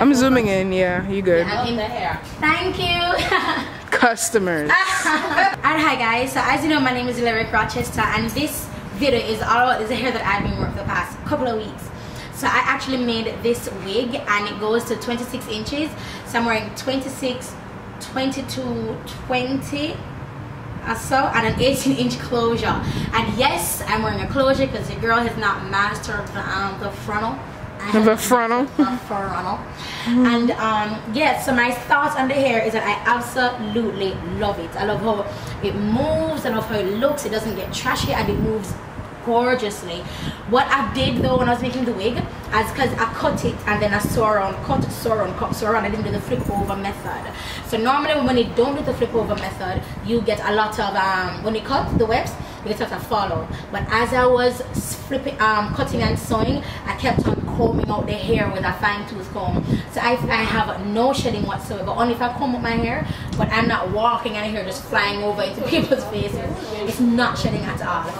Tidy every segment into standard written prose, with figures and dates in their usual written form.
I'm zooming in, yeah, you good. Yeah, I'm in the hair. Thank you. Customers. Alright, hi guys. So as you know, my name is Rochester, and this video is all about this hair that I've been wearing for the past couple of weeks. So I actually made this wig, and it goes to 26 inches. So I'm wearing 26, 22, 20 or so, and an 18-inch closure. And yes, I'm wearing a closure because the girl has not mastered the frontal. The frontal. And yeah, so my thoughts on the hair is that I absolutely love it. I love how it moves, I love how it looks, it doesn't get trashy, and it moves gorgeously. What I did though when I was making the wig is because I cut it and then I sew around, cut, sew around, cut, sew around. I didn't do the flip over method. So normally when you don't do the flip over method, you get a lot of when you cut the webs, you get a lot of fallout. But as I was flipping, cutting and sewing, I kept on combing out the hair with a fine tooth comb. So I have no shedding whatsoever, only if I comb up my hair. But I'm not walking and hair just flying over into people's faces. It's not shedding at all.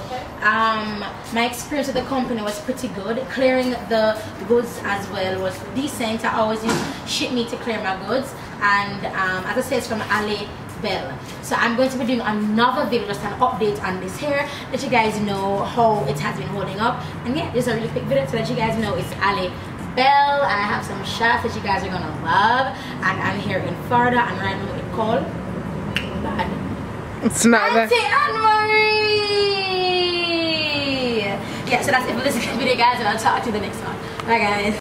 My experience with the company was pretty good. Clearing the goods as well was decent. I always use ship me to clear my goods, and as I said, it's from Alibele. So I'm going to be doing another video, just an update on this hair, let you guys know how it has been holding up. And yeah, this is a really quick video to let you guys know it's Alibele. I have some shots that you guys are gonna love, and I'm here in Florida, and right now it's called It's not that. Yeah, so that's it for this video, guys, and I'll talk to you in the next one. Bye, guys.